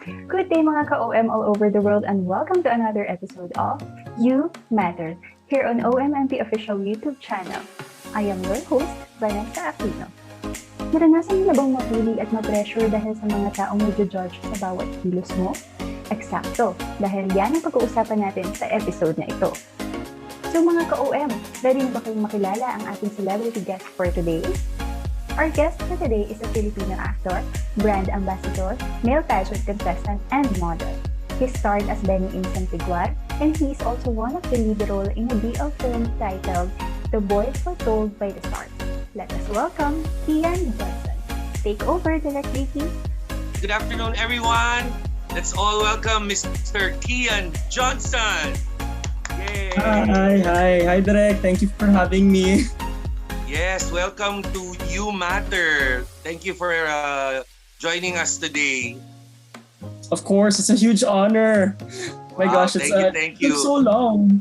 Good day mga ka-OM all over the world and welcome to another episode of You Matter here on OMMP official YouTube channel. I am your host, Vanessa Aquino. Naranasan mo na bang mapuli at ma-pressure dahil sa mga taong medyo-judge sa bawat kilos mo? Eksakto, dahil yan ang pag-uusapan natin sa episode na ito. So mga ka-OM, ready na ba kayong makilala ang ating celebrity guest for today? Our guest for today is a Filipino actor, brand ambassador, male pageant contestant, and model. He starred as Benny in Santiguar, and he is also one of the lead role in a BL film titled The Boy Foretold by the Stars. Let us welcome Keann Johnson. Take over, Direct Vicky. Good afternoon, everyone. Let's all welcome Mr. Keann Johnson. Yay! Hi, Direk. Thank you for having me. Yes, welcome to You Matter. Thank you for joining us today. Of course, it's a huge honor. My gosh, thank you. It's so long.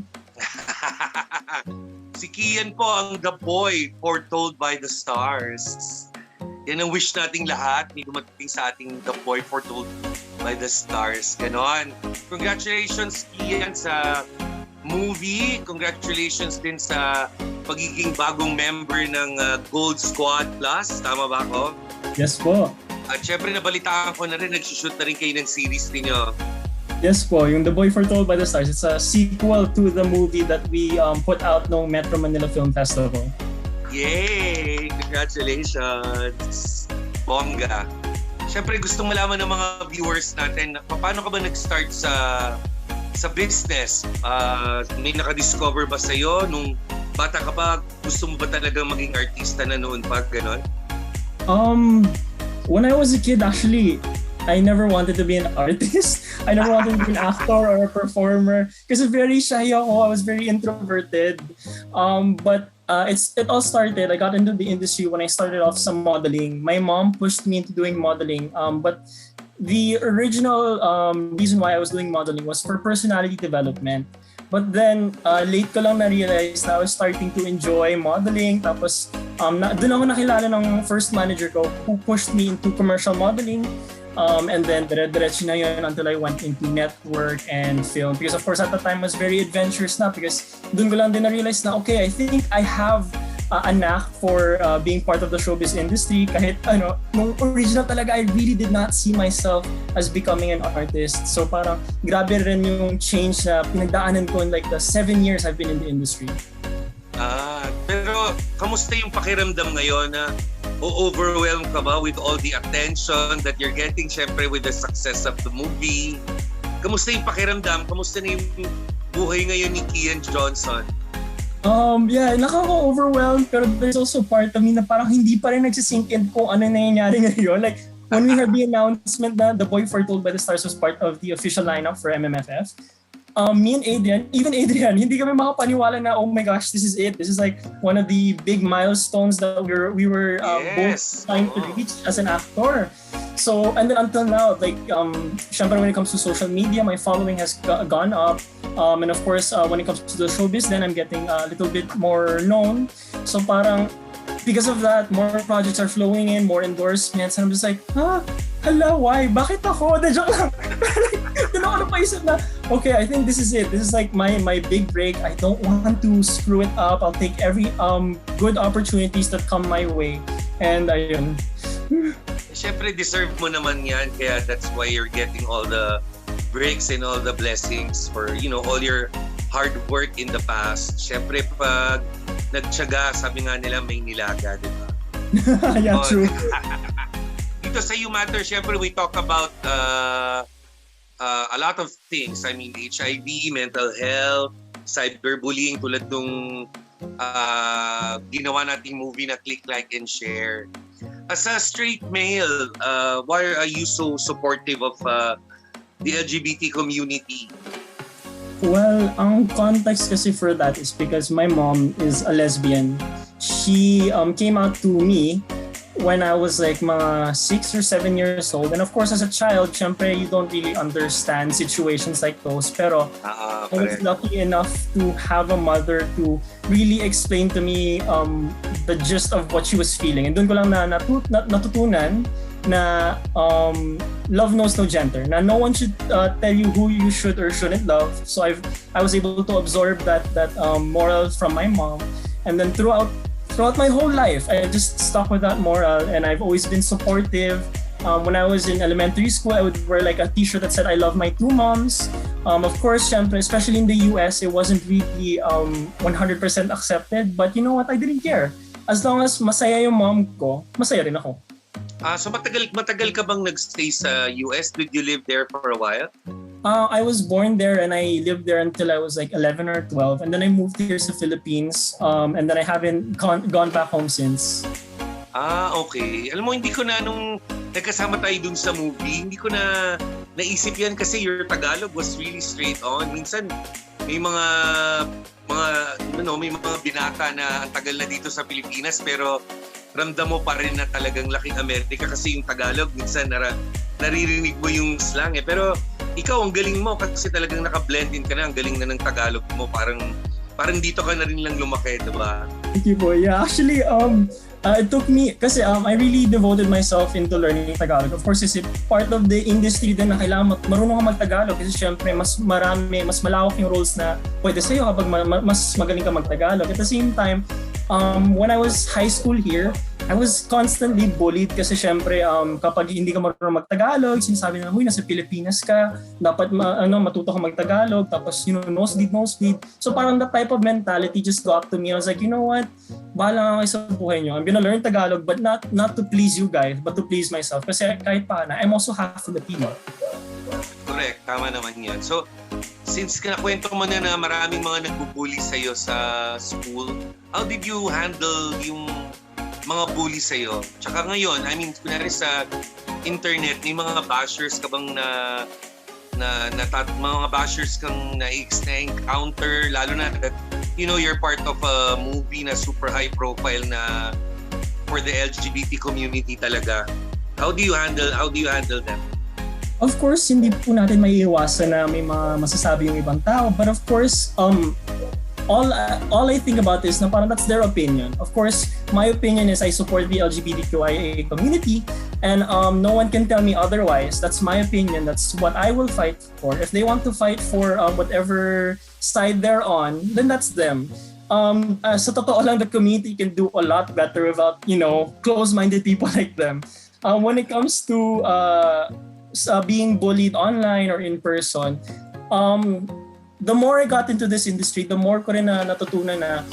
Si Keann po ang the boy foretold by the stars. Yan ang wish nating lahat. May dumating sa ating the boy foretold by the stars. Ganon. Congratulations, Keann, sa movie. Congratulations din sa pagiging bagong member ng Gold Squad Plus. Tama ba ako? Yes po. At syempre nabalitaan ko na rin, nagsushoot na rin kayo ng series ninyo. Yes po, yung The Boy Foretold by the Stars, it's a sequel to the movie that we put out noong Metro Manila Film Festival. Yay! Congratulations! Bongga! Syempre gustong malaman ng mga viewers natin, paano ka ba nag-start sa business? May nakadiscover ba sa'yo nung bata ka ba? Gusto mo ba talagang maging artista na noon pa? Ganon? When I was a kid, actually, I never wanted to be an artist. I never wanted to be an actor or a performer kasi very shy ako. I was very introverted. But it all started, I got into the industry when I started off some modeling. My mom pushed me into doing modeling. But the original reason why I was doing modeling was for personality development. But then, late ko lang na-realize na I was starting to enjoy modeling. Tapos, doon ako nakilala ng first manager ko who pushed me into commercial modeling. And then, dire-diretso na yun until I went into network and film. Because of course, at the time, I was very adventurous na because doon ko lang din na-realize na, okay, I think I have a knack for being part of the showbiz industry. Kahit nung original talaga, I really did not see myself as becoming an artist. So parang grabe rin yung change na pinagdaanan ko in like the 7 years I've been in the industry. Pero kamusta yung pakiramdam ngayon na o-overwhelm ka ba with all the attention that you're getting syempre with the success of the movie? Kamusta yung pakiramdam? Kamusta na yung buhay ngayon ni Keann Johnson? Yeah, nakaka-overwhelmed pero there's also part of me na parang hindi pa rin nagsisink in kung ano nangyayari ngayon. Like, when we heard the announcement na The Boy Foretold by the Stars was part of the official lineup for MMFF, me and Adrian, hindi kami makapaniwala na, oh my gosh, this is it. This is like one of the big milestones that we were both trying to reach as an actor. So, and then until now, like, syempre when it comes to social media, my following has gone up. And of course, when it comes to the showbiz, then I'm getting a little bit more known. So parang, because of that, more projects are flowing in, more endorsements. And I'm just like, hala, why? Bakit ako? De joke lang. Doon ako napaisip na, okay, I think this is it. This is like my big break. I don't want to screw it up. I'll take every good opportunities that come my way. And ayun. Siyempre, deserve mo naman yan. Kaya that's why you're getting all the breaks and all the blessings for, all your hard work in the past. Siyempre, pag nagtiyaga, sabi nga nila, may nilaga, di ba? Yeah, true. Dito sa You Matter, siyempre, we talk about a lot of things. I mean, HIV, mental health, cyberbullying, tulad nung ginawa nating movie na Click, Like, and Share. As a straight male, why are you so supportive of the LGBT community? Well, ang context kasi for that is because my mom is a lesbian. She came out to me when I was like mga 6 or 7 years old. And of course, as a child, syempre, you don't really understand situations like those. Pero I was lucky enough to have a mother to really explain to me the gist of what she was feeling. And doon ko lang natutunan na love knows no gender. Na no one should tell you who you should or shouldn't love. So I was able to absorb that moral from my mom, and then throughout my whole life, I just stuck with that moral, and I've always been supportive. When I was in elementary school, I would wear like a t-shirt that said I love my two moms. Of course, syempre, especially in the US, it wasn't really 100% accepted. But you know what? I didn't care. As long as masaya yung mom ko, masaya rin ako. So matagal ka bang nagstay sa US? Did you live there for a while? I was born there and I lived there until I was like 11 or 12. And then I moved here sa Philippines. And then I haven't gone back home since. Okay. Alam mo, hindi ko na nung nagkasama tayo dun sa movie, hindi ko na naisip yan kasi your Tagalog was really straight on. Minsan, may mga binata na ang tagal na dito sa Pilipinas pero ramdam mo pa rin na talagang laking Amerika kasi yung Tagalog, minsan naririnig mo yung slang eh. Pero ikaw, ang galing mo kasi talagang naka-blend in ka na, ang galing na ng Tagalog mo. Parang dito ka na rin lang lumaki, diba? Thank you po. Yeah, actually, it took me, kasi I really devoted myself into learning Tagalog. Of course, it's part of the industry din na kailangan marunong ka mag-Tagalog kasi syempre mas malawak yung roles na pwede sa'yo kapag mas magaling ka mag-Tagalog. At the same time, when I was high school here, I was constantly bullied kasi syempre kapag hindi ka marunong mag-Tagalog, sinasabi na, huy, nasa Pilipinas ka, dapat matuto ka mag-Tagalog, tapos nosebleed. So parang that type of mentality just got to me. I was like, you know what? Bahala nga kayo sa buhay nyo. I'm gonna learn Tagalog but not to please you guys, but to please myself. Kasi kahit paano, I'm also half Filipino. Correct, tama naman yan. So, since nakwento mo na maraming mga nagbubully sa'yo sa school, how did you handle yung mga bully sa'yo? Tsaka ngayon, I mean, kunwari sa internet, may mga bashers ka bang mga bashers kang na-encounter, lalo na that, you know, you're part of a movie na super high profile na for the LGBT community talaga. How do you handle them? Of course, hindi po natin maiiwasan na may mga masasabi yung ibang tao, but of course, all I think about is na parang that's their opinion. Of course, my opinion is I support the LGBTQIA community and no one can tell me otherwise. That's my opinion. That's what I will fight for. If they want to fight for whatever side they're on, then that's them. Sa totoo lang, the community can do a lot better without, close-minded people like them. When it comes to being bullied online or in person, the more I got into this industry, the more ko rin na natutunan na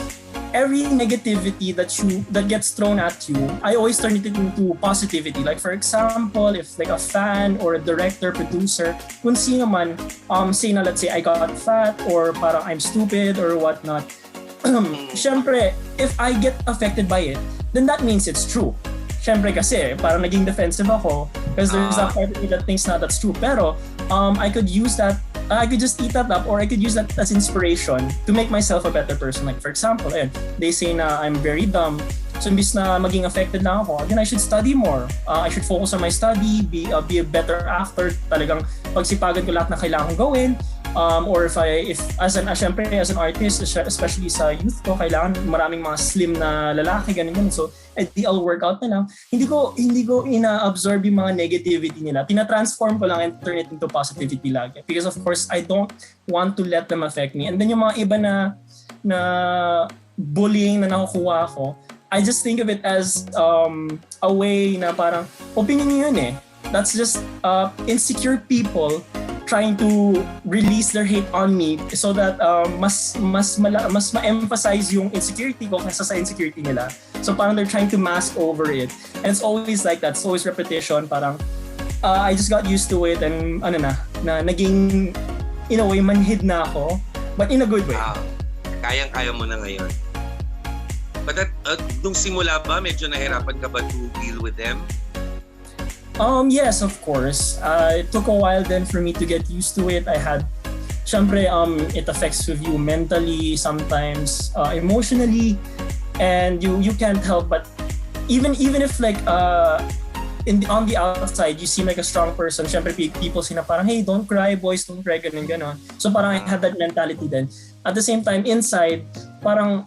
every negativity that gets thrown at you, I always turn it into positivity. Like for example, if like a fan or a director, producer, kung sino man, say na let's say I got fat or parang I'm stupid or whatnot, syempre, if I get affected by it, then that means it's true. Syempre kasi parang naging defensive ako because there's that part of me that thinks na that's true. Pero I could use that, I could just eat that up or I could use that as inspiration to make myself a better person. Like for example, they say na I'm very dumb. So imbis na maging affected na ako, then I should study more. I should focus on my study, be a better actor. Talagang pagsipagan ko lahat na kailangan gawin. Or if syempre as an artist, especially sa youth ko, kailangan maraming mga slim na lalaki, ganun. So, I'll work out na lang. Hindi ko ina-absorb yung mga negativity nila. Tina-transform ko lang and turn it into positivity lagi. Because of course, I don't want to let them affect me. And then yung mga iba na bullying na nakukuha ko, I just think of it as a way na parang opinion nyo yun eh. That's just insecure people trying to release their hate on me so that mas ma-emphasize yung insecurity ko kaysa sa insecurity nila. So parang they're trying to mask over it. And it's always like that. It's always repetition. Parang I just got used to it and na naging in a way manhid na ako, but in a good way. Kayang-kaya mo na ngayon. But nung simula ba, medyo nahirapan ka ba to deal with them? Yes, of course. It took a while then for me to get used to it. Syempre, it affects with you mentally, sometimes emotionally, and you can't help but even if like on the outside you seem like a strong person, syempre people say na parang, hey, don't cry, boys, don't cry, ganun. So parang I had that mentality then. At the same time, inside, parang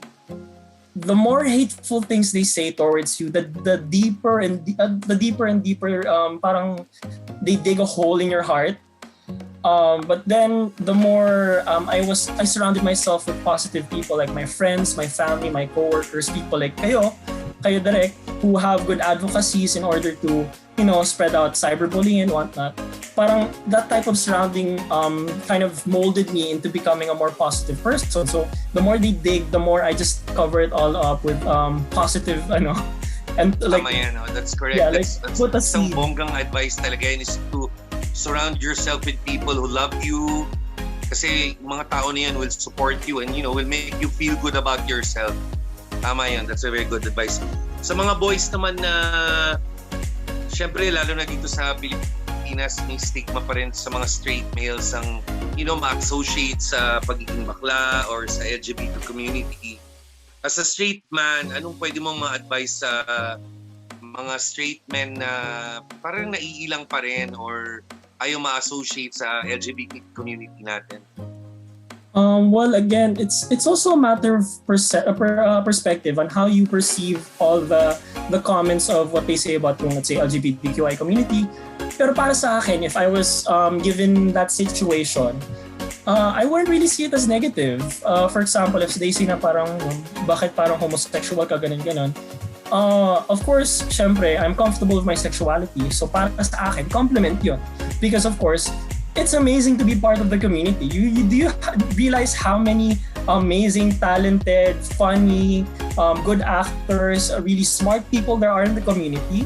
the more hateful things they say towards you, the deeper and deeper parang they dig a hole in your heart. But then the more I surrounded myself with positive people like my friends, my family, my coworkers, people like kayo direct, who have good advocacies in order to, spread out cyberbullying and whatnot. Parang that type of surrounding kind of molded me into becoming a more positive person. So the more they dig, the more I just cover it all up with positive, and like. Tama yan, that's correct. Yeah, that's put a isang seed. bonggang advice talaga yan is to surround yourself with people who love you. Kasi mga tao na yan will support you and will make you feel good about yourself. Tama yan, that's a very good advice. Sa mga boys naman na, syempre lalo na dito sa Pilipinas, may stigma pa rin sa mga straight males ang, ma-associate sa pagiging bakla or sa LGBT community. As a straight man, anong pwede mong ma-advise sa mga straight men na parang naiilang pa rin or ayaw ma-associate sa LGBT community natin? Well, again, it's also a matter of perspective on how you perceive all the comments of what they say about yung, let's say, LGBTQI community. Pero para sa akin, if I was given that situation, I wouldn't really see it as negative. For example, if they say na parang, bakit parang homosexual ka, ganun. Of course, syempre, I'm comfortable with my sexuality. So para sa akin, compliment yun. Because of course, it's amazing to be part of the community. Do you realize how many amazing, talented, funny, good actors, really smart people there are in the community?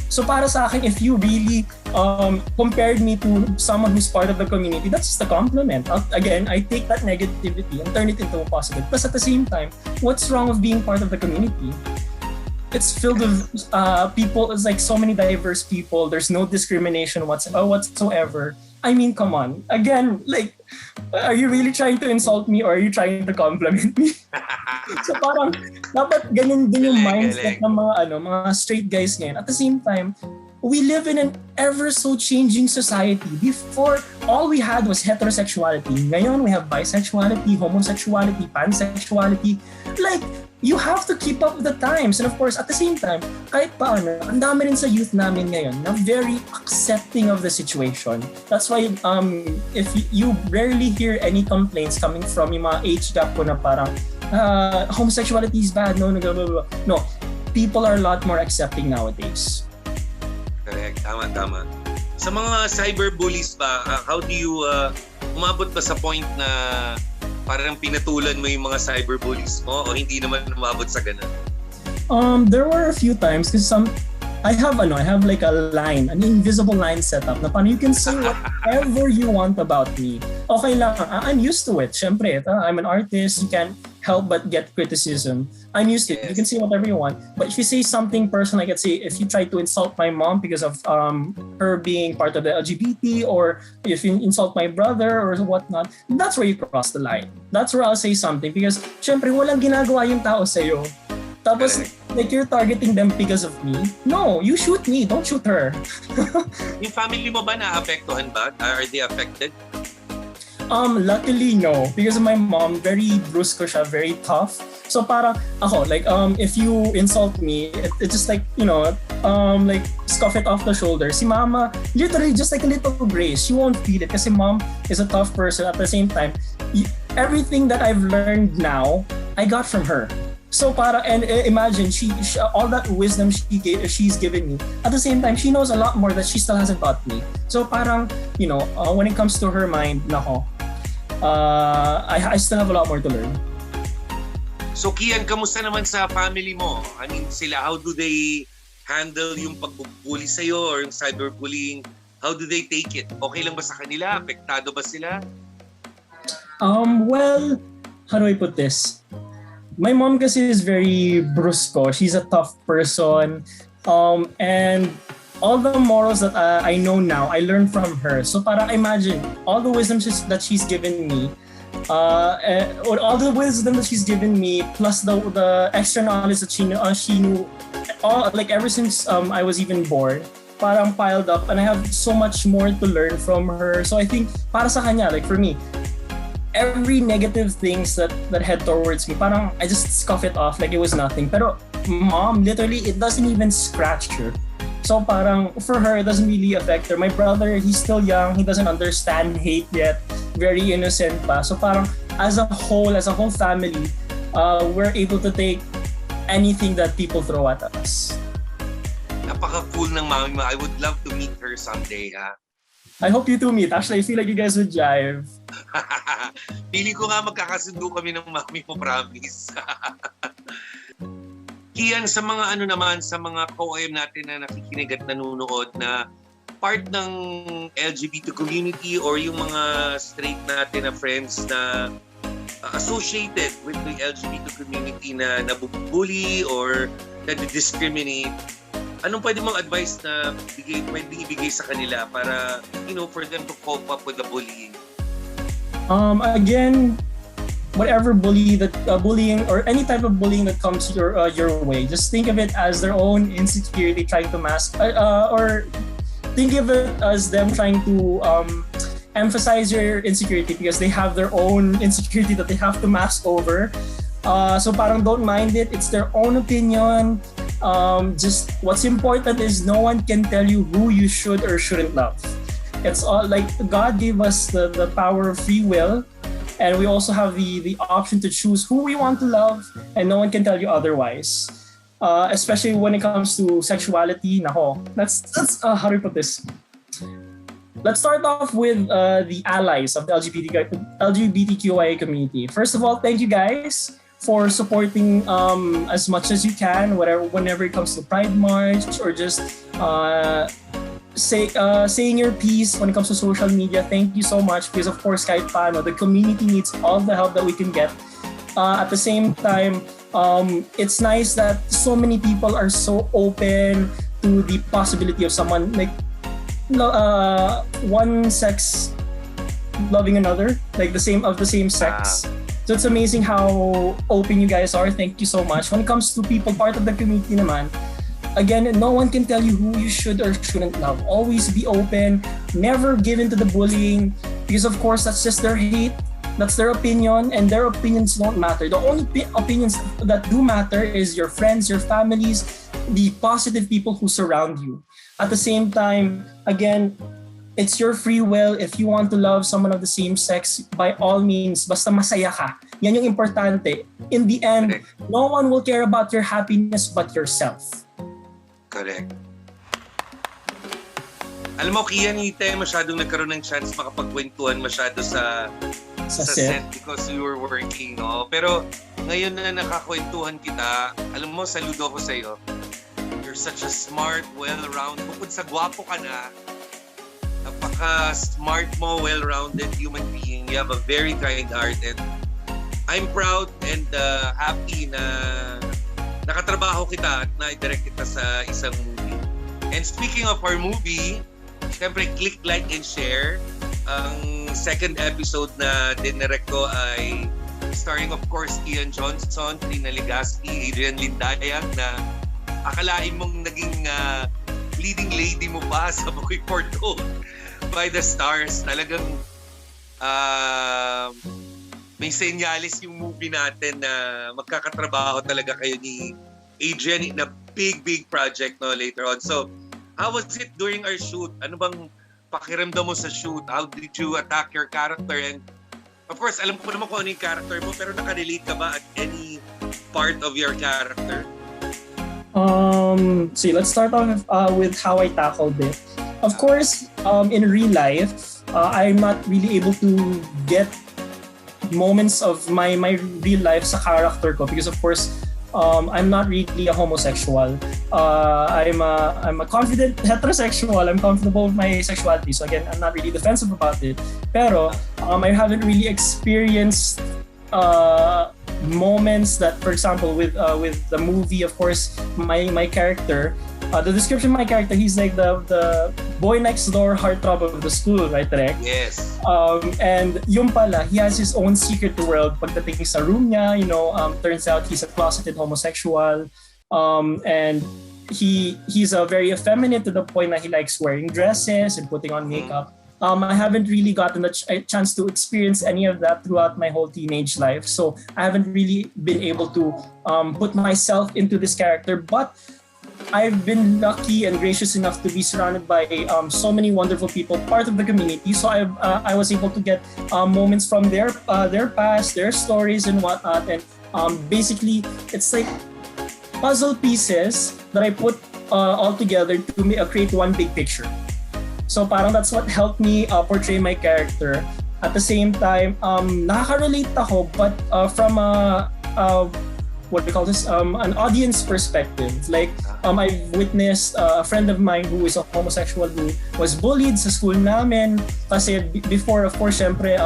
So para sa akin, if you really compared me to someone who's part of the community, that's just a compliment. Again, I take that negativity and turn it into a positive. But at the same time, what's wrong with being part of the community? It's filled with people. It's like so many diverse people. There's no discrimination whatsoever. I mean, come on. Again, like, are you really trying to insult me or are you trying to compliment me? So parang dapat ganun din yung mindset ng mga straight guys ngayon. At the same time, we live in an ever so changing society. Before, all we had was heterosexuality. Ngayon, we have bisexuality, homosexuality, pansexuality. Like, you have to keep up with the times. And of course, at the same time, kahit paano, ang dami rin sa youth namin ngayon na very accepting of the situation. That's why if you rarely hear any complaints coming from yung mga age gap ko na parang homosexuality is bad, no, people are a lot more accepting nowadays. Correct, tama. Sa mga cyberbullies ba, how do you umabot ba sa point na parang pinatulan mo yung mga cyberbullies mo o hindi naman umabot sa ganun? There were a few times because I have like a line, an invisible line set up na parang you can say whatever you want about me. Okay lang, I'm used to it. Syempre, I'm an artist, you can't help but get criticism. I'm used to it. You can say whatever you want. But if you say something personal, like let's say if you try to insult my mom because of her being part of the LGBT, or if you insult my brother or whatnot, that's where you cross the line. That's where I'll say something because syempre walang ginagawa yung tao sa'yo. Tapos like you're targeting them because of me. No, you shoot me, don't shoot her. Yung family mo ba naapektuhan ba? Are they affected? Luckily no, because of my mom, very brusque siya, very tough. So parang ako, like if you insult me, it's just like, like scuff it off the shoulder. Si mama, literally just like a little grace. She won't feel it kasi mom is a tough person. At the same time, everything that I've learned now, I got from her. So and imagine she all that wisdom she's given me. At the same time, she knows a lot more that she still hasn't taught me. So parang, when it comes to her mind, I still have a lot more to learn. So Keann, kamusta naman sa family mo? I mean, sila, how do they handle yung pagbubully sa'yo or yung cyberbullying? How do they take it? Okay lang ba sa kanila? Apektado ba sila? Well, how do I put this? My mom kasi is very brusco. She's a tough person. And all the morals that I know now, I learned from her. So parang imagine, all the wisdom that she's given me, or all the wisdom that she's given me, plus the extra knowledge that she knew, like ever since I was even born, parang piled up, and I have so much more to learn from her. So I think para sa kanya, like for me, every negative things that head towards me, parang I just scoff it off like it was nothing. Pero mom, literally, it doesn't even scratch her. So parang for her, it doesn't really affect her. My brother, he's still young. He doesn't understand hate yet. Very innocent pa. So parang as a whole family, we're able to take anything that people throw at us. Napaka-cool ng mami mo. I would love to meet her someday, ha? I hope you two meet. Actually, I feel like you guys would jive. Pili ko nga magkakasundo kami ng mami mo, promise. Keann, sa mga sa mga ka-OM natin na nakikinig at nanonood na part ng LGBT community or yung mga straight natin na friends na associated with the LGBT community na nabubully or na-discriminate, anong pwede mong advice na pwedeng ibigay sa kanila para, for them to cope up with the bullying? Again, whatever bullying or any type of bullying that comes your way, just think of it as their own insecurity trying to mask, or think of it as them trying to emphasize your insecurity because they have their own insecurity that they have to mask over. So parang don't mind it. It's their own opinion. Just what's important is no one can tell you who you should or shouldn't love. It's all like God gave us the power of free will, and we also have the option to choose who we want to love, and no one can tell you otherwise. Especially when it comes to sexuality. Nako, that's how do we put this? Let's start off with the allies of the LGBTQIA community. First of all, thank you guys for supporting as much as you can, whenever it comes to Pride March or just saying your piece when it comes to social media. Thank you so much because of course kahit paano, the community needs all the help that we can get. At the same time, it's nice that so many people are so open to the possibility of someone like one sex loving another, like the same sex. So it's amazing how open you guys are. Thank you so much. When it comes to people part of the community naman, again, no one can tell you who you should or shouldn't love. Always be open. Never give in to the bullying because of course that's just their hate. That's their opinion, and their opinions don't matter. The only opinions that do matter is your friends, your families, the positive people who surround you. At the same time, again, it's your free will. If you want to love someone of the same sex, by all means, basta masaya ka. Yan yung importante. In the end, Correct. No one will care about your happiness but yourself. Correct. Alam mo, Keann, hindi tayo masyadong nagkaroon ng chance makapagkwentuhan masyado sa set because we were working, no? Pero ngayon na nakakwentuhan kita, alam mo, saludo ako sa'yo. You're such a smart, well-rounded, bukod sa gwapo ka na, napaka-smart mo, well-rounded human being. You have a very kind heart, and I'm proud and happy na nakatrabaho kita at na-direct kita sa isang movie. And speaking of our movie, syempre click, like, and share. Ang second episode na dinirect ko ay starring of course Keann Johnson, Trina Legaspi, Adrian Lindayag na akalain mong naging leading lady mo pa sa movie Foretold by the Stars. Talagang may senyales yung movie natin na magkakatrabaho talaga kayo ni Adrian in a big project no later on. So, how was it during our shoot? Ano bang pakiramdam mo sa shoot? How did you attack your character? And of course, alam ko naman kung ano yung character mo, pero nakarelate ka ba at any part of your character? See, let's start off with how I tackled it. Of course, in real life, I'm not really able to get moments of my real life sa character ko because of course, I'm not really a homosexual. I'm a confident heterosexual. I'm comfortable with my sexuality. So again, I'm not really defensive about it. Pero I haven't really experienced moments that, for example, with the movie, of course, my character, the description of my character, he's like the boy next door heartthrob of the school, right, Direk? Yes. And yung pala, he has his own secret world. Pagdating sa room niya, turns out he's a closeted homosexual. And he's a very effeminate to the point that he likes wearing dresses and putting on makeup. I haven't really gotten a chance to experience any of that throughout my whole teenage life. So I haven't really been able to put myself into this character. But I've been lucky and gracious enough to be surrounded by so many wonderful people, part of the community. So I was able to get moments from their past, their stories and whatnot. And basically, it's like puzzle pieces that I put all together to create one big picture. So parang that's what helped me portray my character. At the same time, nakaka-relate ako, but from what do you call this? An audience perspective. Like, I've witnessed a friend of mine who is a homosexual who was bullied sa school namin. Kasi before, of course, syempre,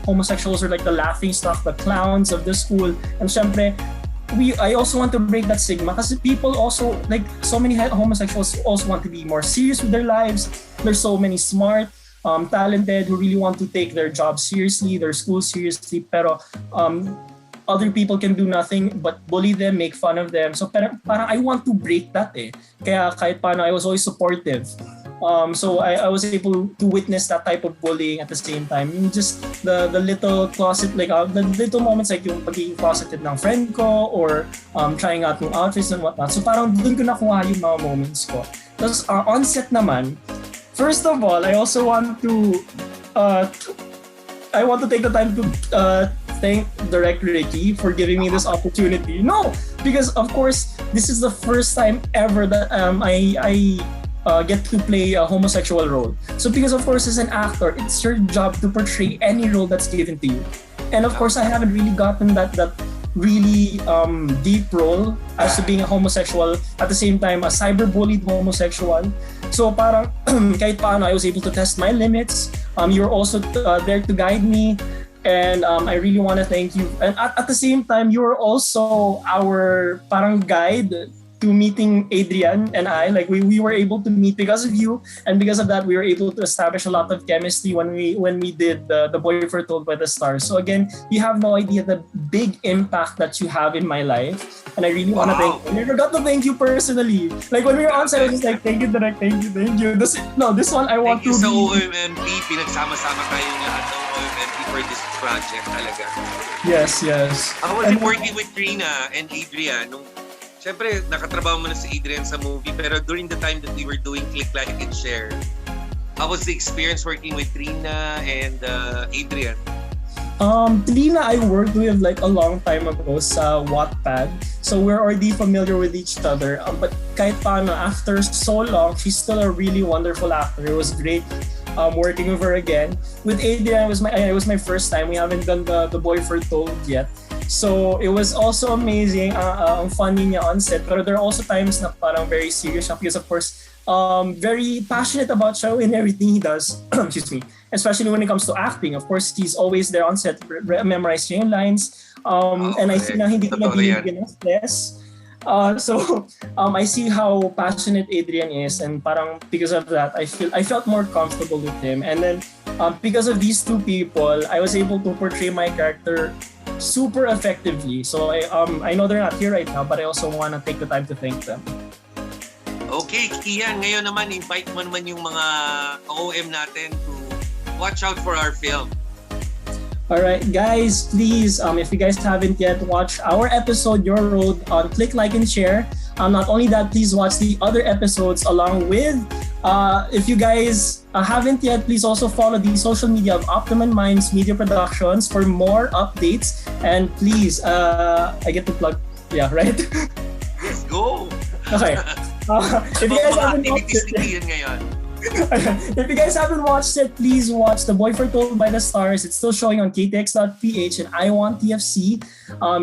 homosexuals are like the laughing stock, the clowns of the school. And syempre, I also want to break that stigma because people also, like so many homosexuals also want to be more serious with their lives. There's so many smart, talented who really want to take their job seriously, their school seriously, pero other people can do nothing but bully them, make fun of them. So parang I want to break that eh. Kaya kahit paano, I was always supportive. So I was able to witness that type of bullying at the same time. Just the little closet, like the little moments like yung pagiging closeted ng friend ko or trying out ng outfits and whatnot. So parang dun ko nakuha yung mga moments ko. Tapos on set naman, first of all, I also want to take the time to thank Director Ricky for giving me this opportunity. No, because of course this is the first time ever that I get to play a homosexual role. So because of course as an actor, it's your job to portray any role that's given to you. And of course I haven't really gotten that really deep role as to being a homosexual, at the same time a cyberbullied homosexual. So parang kahit paano I was able to test my limits. You're also there to guide me. And I really want to thank you. And at the same time, you're also our parang guide to meeting Adrian and I. Like we were able to meet because of you, and because of that, we were able to establish a lot of chemistry when we did the Boy Foretold by the Stars. So again, you have no idea the big impact that you have in my life, and I really want to thank you. And I forgot to thank you personally. Like when we were on set, I was just like, thank you, Direk, thank you. This one I want to. Thank you sa OMMP. Pinagsama-sama kayong lahat ng OMMP for this project talaga. Yes. I was working with Trina and Adrian nung siyempre, nakatrabaho mo na si Adrian sa movie, pero during the time that we were doing Click, Like, and Share, how was the experience working with Trina and Adrian? Trina, I worked with like a long time ago sa Wattpad. So we're already familiar with each other. But kahit paano, after so long, she's still a really wonderful actor. It was great working with her again. With Adrian, it was my first time. We haven't done the Boy Foretold yet. So it was also amazing. Ang funny niya on set. Pero there are also times na parang very serious siya because of course, very passionate about siya in everything he does. Excuse me. Especially when it comes to acting. Of course, he's always there on set, memorizing lines. And I see na hindi ko na binibigyan ng stress. So I see how passionate Adrian is, and parang because of that, I felt more comfortable with him. And then because of these two people, I was able to portray my character super effectively. So I know they're not here right now, but I also want to take the time to thank them. Okay, Keann, ngayon naman invite mo naman yung mga OM natin to watch out for our film. Alright guys, please, if you guys haven't yet watched our episode, Your Road, on Click, Like, and Share. Not only that, please watch the other episodes along with, if you guys haven't yet, please also follow the social media of Optimum Minds Media Productions for more updates. And please, I get to plug, yeah, right? Let's go! Okay. If you guys haven't watched it, if you guys haven't watched it, please watch The Boy Foretold by the Stars. It's still showing on ktx.ph and I Want TFC.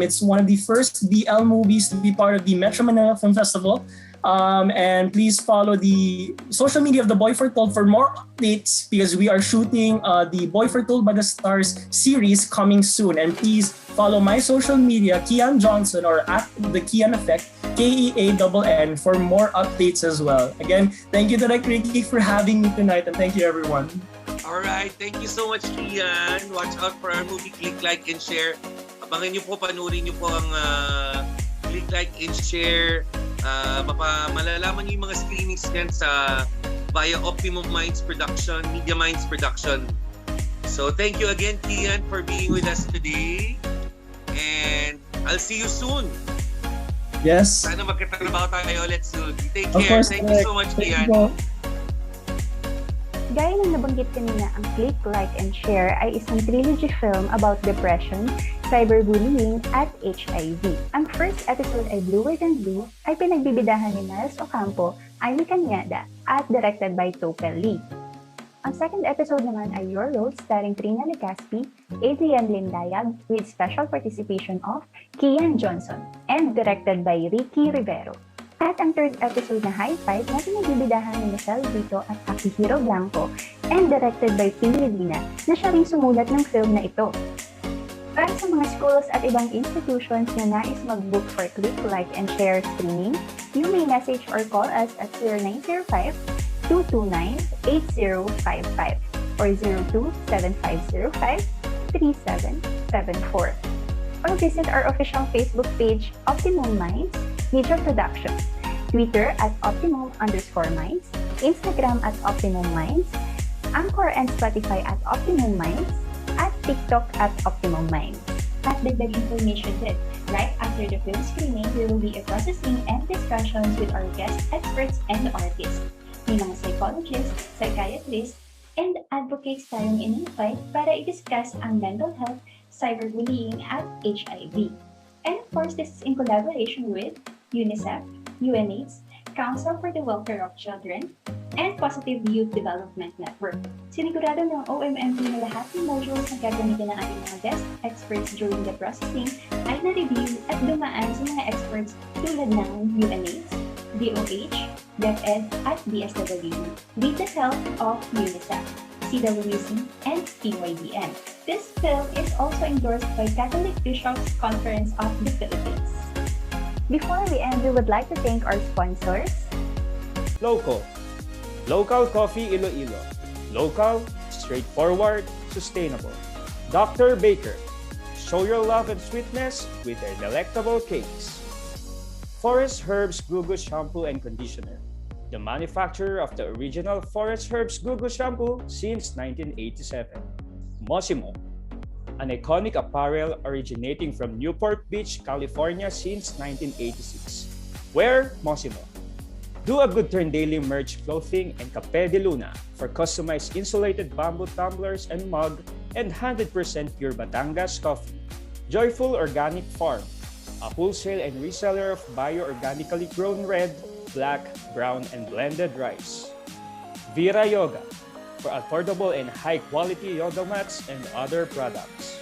It's one of the first BL movies to be part of the Metro Manila Film Festival. And please follow the social media of The Boy Foretold for more updates because we are shooting the Boy Foretold by the Stars series coming soon. And please follow my social media, Keann Johnson, or at the Keann Effect, KEANN, for more updates as well. Again, thank you, Direk Ricky, for having me tonight, and thank you, everyone. All right, thank you so much, Keann. Watch out for our movie, Click, Like, and Share. Abangan nyo po, panurin nyo po ang Click, Like, and Share. Malalaman nyo yung mga screenings dyan sa via Optimum Minds Production, Media Minds Production. So thank you again, Keann, for being with us today. And I'll see you soon. Yes. Sana magkatrabaho tayo ulit soon. Take Of care. course, Thank you so much, Thank you Keann. po. Gaya ng nabanggit kanina, ang Click, Like, and Share ay isang trilogy film about depression, cyberbullying, at HIV. Ang first episode ay Bluer Than Blue ay pinagbibidahan ni Miles Ocampo, Amy Cañada, at directed by Topel Lee. Ang second episode naman ay Your Road starring Trina Legaspi, Adrian Lindayag with special participation of Keann Johnson and directed by Ricky Rivero. At ang third episode na High Five na pinagbibidahan ni Michelle Vito at Akihiro Blanco and directed by Ping Medina na siya ring sumulat ng film na ito. Para sa mga schools at ibang institutions na nais mag-book for Click, Like, and Share streaming, you may message or call us at 0905-229-8055 or 027505-3774. Or visit our official Facebook page, Optimum Minds Media Productions, Twitter at Optimum_Minds, Instagram at Optimum Minds, Anchor and Spotify at Optimum Minds, at TikTok at Optimum Minds. At dagdag information din, right after the film screening, there will be a processing and discussions with our guest experts and artists. May mga psychologists, psychiatrists, and advocates tayong in-invite para i-discuss ang mental health, cyberbullying, at HIV. And of course, this is in collaboration with UNICEF, UNAIDS, Council for the Welfare of Children, and Positive Youth Development Network. Sinigurado ng OMMP na lahat ng modules na gagamitin ng ating mga guest experts during the processing ay na-review at dumaan sa mga experts tulad ng UNAIDS, DOH, DepEd, at DSWD with the help of UNICEF, CWC, and PYDN. This film is also endorsed by Catholic Bishops' Conference of the Philippines. Before we end, we would like to thank our sponsors. Local. Local Coffee Iloilo. Local, straightforward, sustainable. Dr. Baker. Show your love and sweetness with their delectable cakes. Forest Herbs Gugu Shampoo and Conditioner. The manufacturer of the original Forest Herbs Gugu Shampoo since 1987. Mosimo. An iconic apparel originating from Newport Beach, California since 1986. Wear Mosimo. Do a Good Turn Daily merch clothing and Cape de Luna for customized insulated bamboo tumblers and mug and 100% pure Batangas coffee. Joyful Organic Farm, a wholesale and reseller of bio-organically grown red, black, brown, and blended rice. Vira Yoga, for affordable and high-quality yoga mats and other products.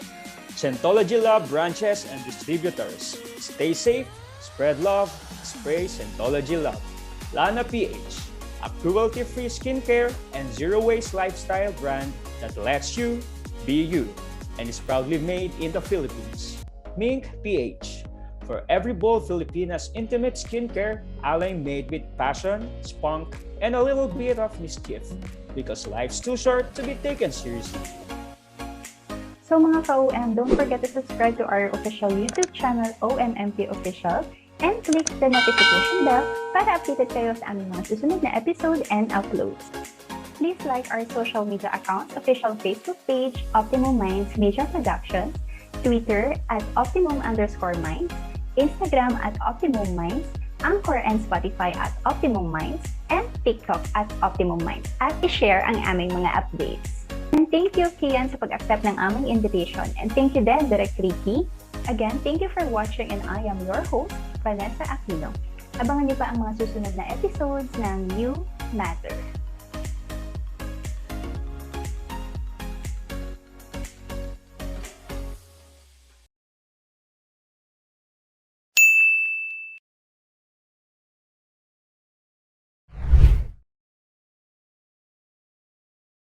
Scientology Lab branches and distributors. Stay safe, spread love, spray Scientology Lab. Lana PH, a cruelty-free skincare and zero-waste lifestyle brand that lets you be you and is proudly made in the Philippines. Mink PH, for every bold Filipina's intimate skincare, ally made with passion, spunk, and a little bit of mischief, because life's too short to be taken seriously. So mga ka-OM, don't forget to subscribe to our official YouTube channel, OMMP Official, and click the notification bell para updated kayo sa aming mga susunod na episode and uploads. Please like our social media accounts, official Facebook page, Optimum Minds Media Productions, Twitter at Optimum_Minds, Instagram at Optimum Minds, Anchor and Spotify at Optimum Minds, and TikTok at Optimum Minds, at i-share ang aming mga updates. And thank you, Keann, sa pag-accept ng aming invitation. And thank you din, Direct Ricky. Again, thank you for watching and I am your host, Vanessa Aquino. Abangan niyo pa ang mga susunod na episodes ng You Matter.